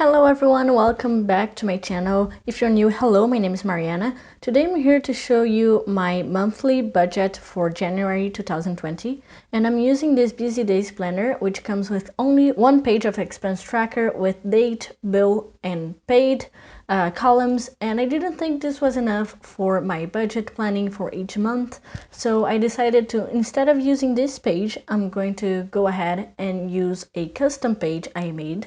Hello everyone, welcome back to my channel. If you're new, hello, my name is Mariana. Today I'm here to show you my monthly budget for January 2020, and I'm using this Busy Days planner, which comes with only one page of expense tracker with date, bill, and paid columns, and I didn't think this was enough for my budget planning for each month, so I decided to, instead of using this page, I'm going to go ahead and use a custom page I made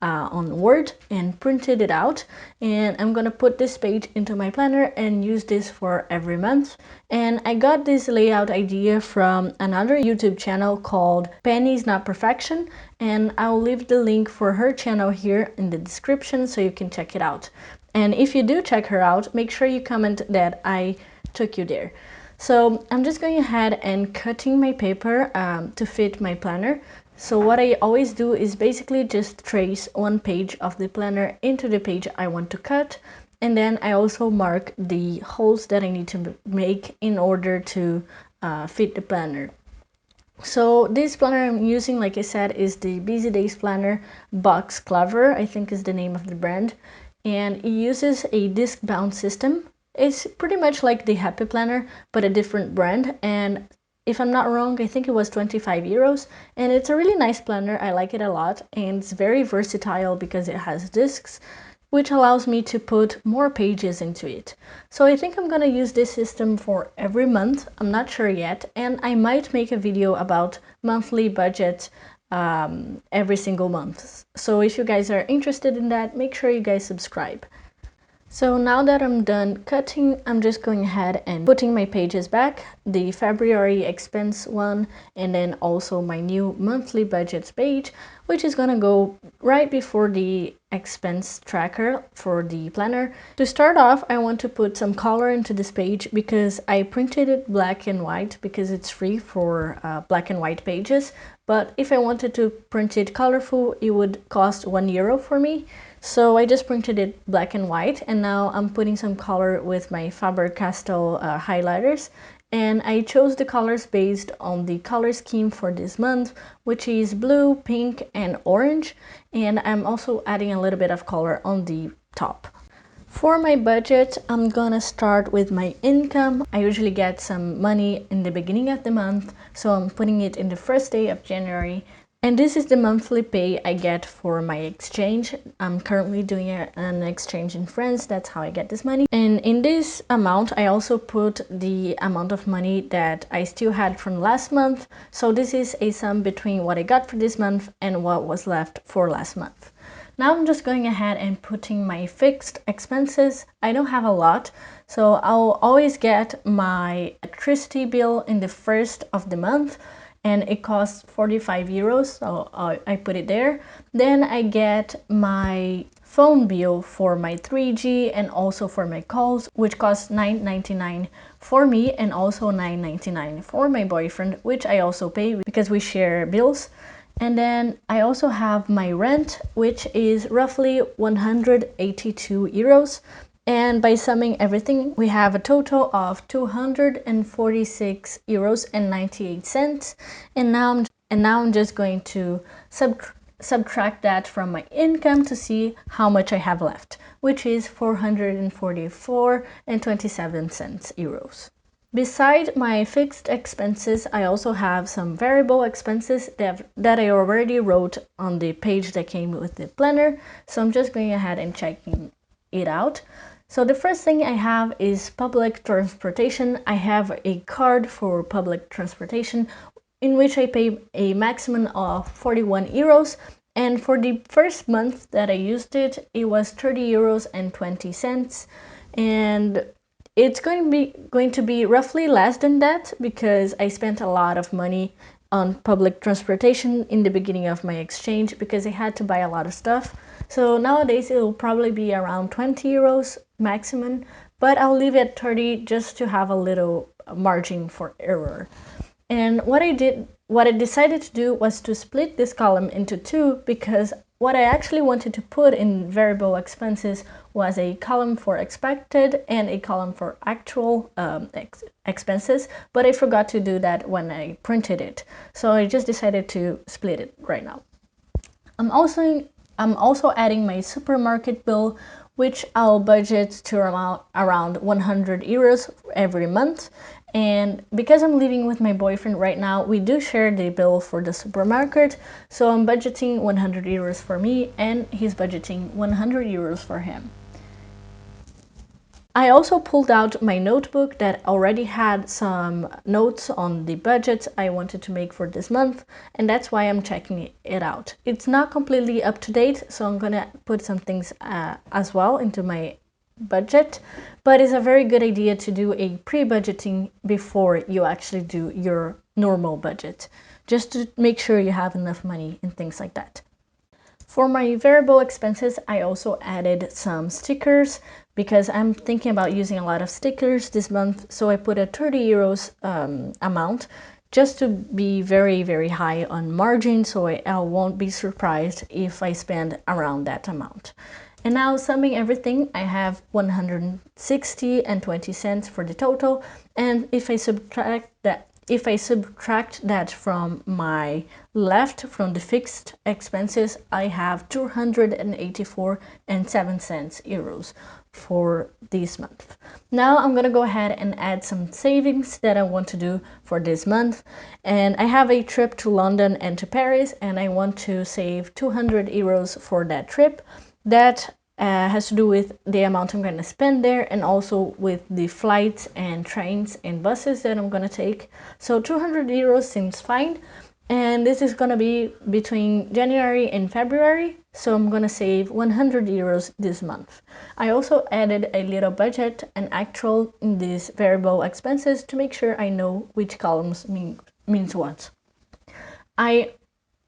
on Word and printed it out, and I'm gonna put this page into my planner and use this for every month. And I got this layout idea from another YouTube channel called Penny's Not Perfection, and I'll leave the link for her channel here in the description so you can check it out. And if you do check her out, make sure you comment that I took you there. So I'm just going ahead and cutting my paper to fit my planner. So what I always do is basically just trace one page of the planner into the page I want to cut, and then I also mark the holes that I need to make in order to fit the planner. So this planner I'm using, like I said, is the Busy Days Planner Box Clever, I think is the name of the brand, and it uses a disc bound system. It's pretty much like the Happy Planner, but a different brand, and if I'm not wrong, I think it was 25 euros, and it's a really nice planner. I like it a lot, and it's very versatile because it has discs, which allows me to put more pages into it. So I think I'm gonna use this system for every month. I'm not sure yet, and I might make a video about monthly budget every single month. So if you guys are interested in that, make sure you guys subscribe. So now that I'm done cutting, I'm just going ahead and putting my pages back, the February expense one, and then also my new monthly budgets page, which is gonna go right before the expense tracker for the planner. To start off, I want to put some color into this page because I printed it black and white because it's free for black and white pages. But if I wanted to print it colorful, it would cost €1 for me. So I just printed it black and white, and now I'm putting some color with my Faber-Castell highlighters, and I chose the colors based on the color scheme for this month, which is blue, pink, and orange, and I'm also adding a little bit of color on the top. For my budget, I'm gonna start with my income. I usually get some money in the beginning of the month, so I'm putting it in the first day of January. And this is the monthly pay I get for my exchange. I'm currently doing an exchange in France. That's how I get this money. And in this amount, I also put the amount of money that I still had from last month. So this is a sum between what I got for this month and what was left for last month. Now I'm just going ahead and putting my fixed expenses. I don't have a lot, so I'll always get my electricity bill in the first of the month, and it costs 45 euros, so I put it there. Then I get my phone bill for my 3G and also for my calls, which costs $9.99 for me and also $9.99 for my boyfriend, which I also pay because we share bills. And then I also have my rent, which is roughly 182 euros. And by summing everything, we have a total of 246 euros and 98 cents. And now I'm just going to subtract that from my income to see how much I have left, which is 444 and 27 cents euros. Beside my fixed expenses, I also have some variable expenses that I already wrote on the page that came with the planner. So I'm just going ahead and checking it out. So the first thing I have is public transportation. I have a card for public transportation in which I pay a maximum of 41 euros. And for the first month that I used it, it was 30 euros and 20 cents. And it's going to be roughly less than that because I spent a lot of money on public transportation in the beginning of my exchange because I had to buy a lot of stuff. So nowadays it will probably be around 20 euros maximum, but I'll leave it at 30 just to have a little margin for error. And what I decided to do was to split this column into two because what I actually wanted to put in variable expenses was a column for expected and a column for actual expenses, but I forgot to do that when I printed it. So I just decided to split it right now. I'm also I'm also adding my supermarket bill, which I'll budget to around 100 euros every month. And because I'm living with my boyfriend right now, we do share the bill for the supermarket. So I'm budgeting 100 euros for me and he's budgeting 100 euros for him. I also pulled out my notebook that already had some notes on the budget I wanted to make for this month, and that's why I'm checking it out. It's not completely up to date, so I'm gonna put some things as well into my budget, but it's a very good idea to do a pre-budgeting before you actually do your normal budget, just to make sure you have enough money and things like that. For my variable expenses, I also added some stickers because I'm thinking about using a lot of stickers this month, so I put a 30 euros amount just to be very, very high on margin, so I won't be surprised if I spend around that amount. And now, summing everything, I have 160 and 20 cents for the total, and if I subtract that from my left, from the fixed expenses, I have 284 and 7 cents euros for this month. Now I'm gonna go ahead and add some savings that I want to do for this month. And I have a trip to London and to Paris, and I want to save 200 euros for that trip. That has to do with the amount I'm going to spend there and also with the flights and trains and buses that I'm going to take. So 200 euros seems fine. And this is going to be between January and February. So I'm going to save 100 euros this month. I also added a little budget and actual in these variable expenses to make sure I know which columns means what. I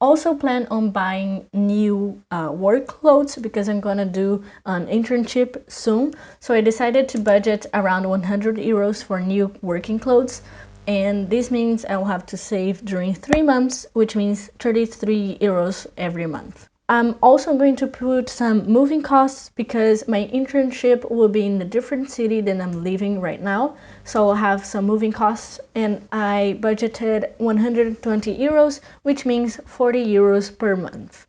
also plan on buying new work clothes because I'm gonna do an internship soon. So I decided to budget around 100 euros for new working clothes. And this means I'll have to save during 3 months, which means 33 euros every month. I'm also going to put some moving costs because my internship will be in a different city than I'm living right now. So I'll have some moving costs, and I budgeted 120 euros, which means 40 euros per month.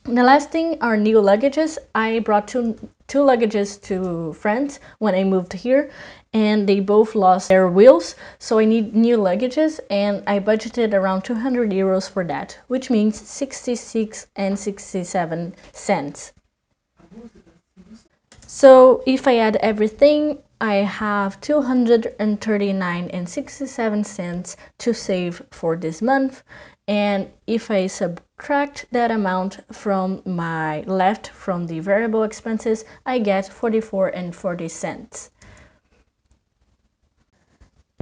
The last thing are new luggages. I brought two luggages to France when I moved here, and they both lost their wheels, so I need new luggages, and I budgeted around 200 euros for that, which means 66 and 67 cents. So if I add everything, I have 239 and 67 cents to save for this month. And if I subtract that amount from my left from the variable expenses, I get 44 and 40 cents.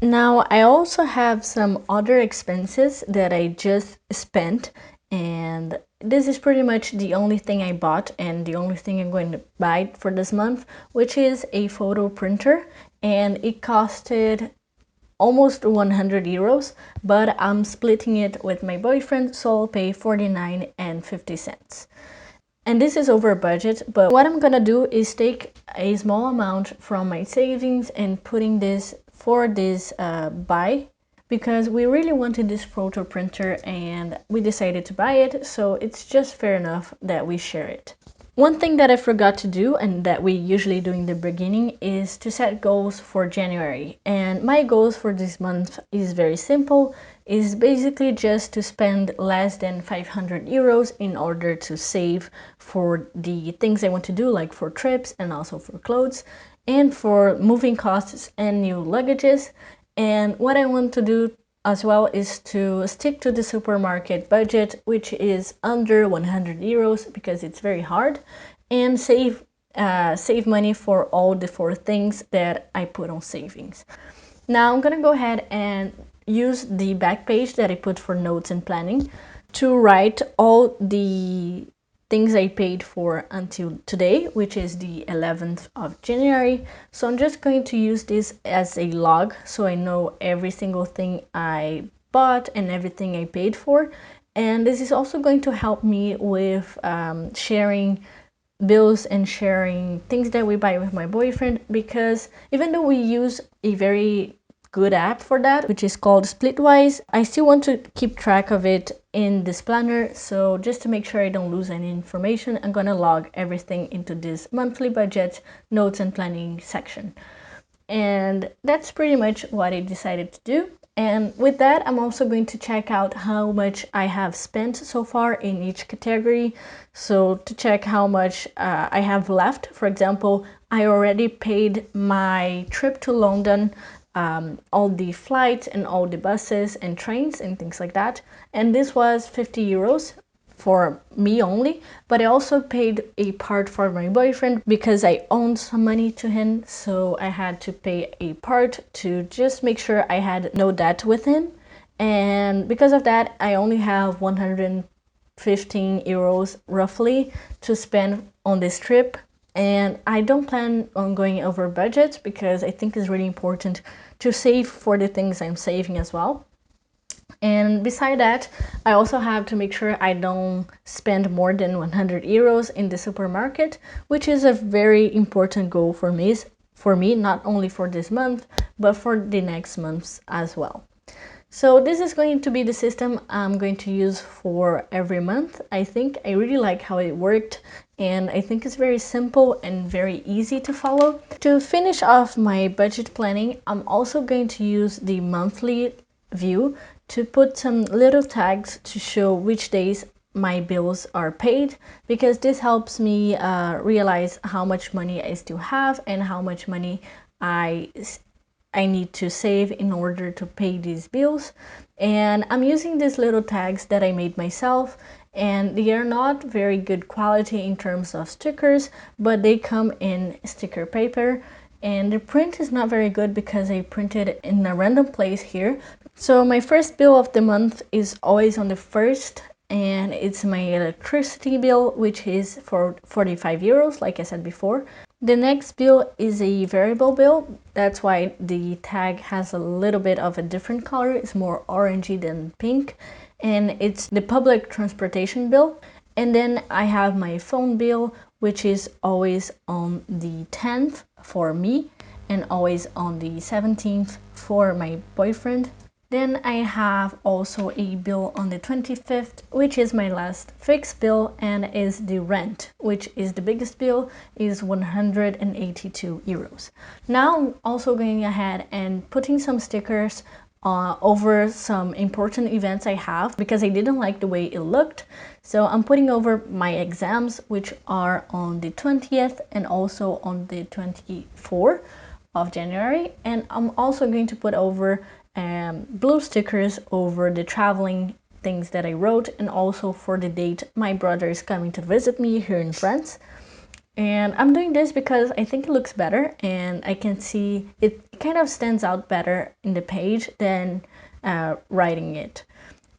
Now, I also have some other expenses that I just spent, and this is pretty much the only thing I bought and the only thing I'm going to buy for this month, which is a photo printer, and it costed almost 100 euros, but I'm splitting it with my boyfriend, so I'll pay 49 and 50 cents. And this is over budget, but what I'm gonna do is take a small amount from my savings and putting this for this buy, because we really wanted this photo printer and we decided to buy it, so it's just fair enough that we share it. One thing that I forgot to do and that we usually do in the beginning is to set goals for January. And my goals for this month is very simple. It's basically just to spend less than 500 euros in order to save for the things I want to do, like for trips and also for clothes and for moving costs and new luggages. And what I want to do as well is to stick to the supermarket budget, which is under 100 euros because it's very hard, and save money for all the 4 things that I put on savings. Now I'm gonna go ahead and use the back page that I put for notes and planning to write all the things I paid for until today, which is the 11th of January. So I'm just going to use this as a log so I know every single thing I bought and everything I paid for. And this is also going to help me with sharing bills and sharing things that we buy with my boyfriend, because even though we use a very good app for that, which is called Splitwise. I still want to keep track of it in this planner, so just to make sure I don't lose any information, I'm gonna log everything into this monthly budget, notes and planning section. And that's pretty much what I decided to do. And with that, I'm also going to check out how much I have spent so far in each category. So to check how much I have left, for example, I already paid my trip to London, all the flights and all the buses and trains and things like that. And this was 50 euros for me only, but I also paid a part for my boyfriend because I owed some money to him, so I had to pay a part to just make sure I had no debt with him. And because of that, I only have 115 euros roughly to spend on this trip, and I don't plan on going over budget because I think it's really important to save for the things I'm saving as well. And beside that, I also have to make sure I don't spend more than 100 euros in the supermarket, which is a very important goal for me, not only for this month, but for the next months as well. So this is going to be the system I'm going to use for every month. I think I really like how it worked, and I think it's very simple and very easy to follow. To finish off my budget planning, I'm also going to use the monthly view to put some little tags to show which days my bills are paid, because this helps me realize how much money I still have and how much money I need to save in order to pay these bills. And I'm using these little tags that I made myself, and they are not very good quality in terms of stickers, but they come in sticker paper, and the print is not very good because I printed it in a random place here. So my first bill of the month is always on the 1st, and it's my electricity bill, which is for 45 euros, like I said before. The next bill is a variable bill. That's why the tag has a little bit of a different color. It's more orangey than pink, and it's the public transportation bill. And then I have my phone bill, which is always on the 10th for me and always on the 17th for my boyfriend. Then I have also a bill on the 25th, which is my last fixed bill, and is the rent, which is the biggest bill, is 182 euros. Now I'm also going ahead and putting some stickers over some important events I have, because I didn't like the way it looked. So I'm putting over my exams, which are on the 20th and also on the 24th of January. And I'm also going to put over blue stickers over the traveling things that I wrote, and also for the date my brother is coming to visit me here in France. And I'm doing this because I think it looks better, and I can see it kind of stands out better in the page than writing it.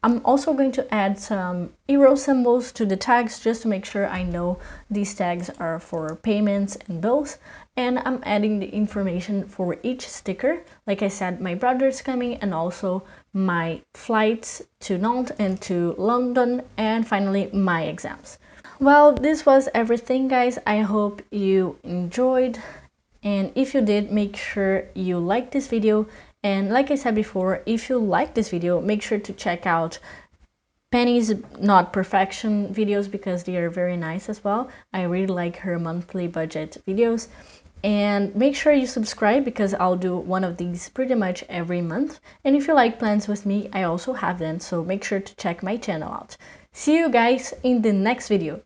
I'm also going to add some euro symbols to the tags just to make sure I know these tags are for payments and bills. And I'm adding the information for each sticker. Like I said, my brother's coming, and also my flights to Nantes and to London, and finally my exams. Well, this was everything, guys. I hope you enjoyed, and if you did, make sure you like this video. And like I said before, if you like this video, make sure to check out Penny's Not Perfection videos, because they are very nice as well. I really like her monthly budget videos. And make sure you subscribe, because I'll do one of these pretty much every month. And if you like plans with me, I also have them, so make sure to check my channel out. See you guys in the next video.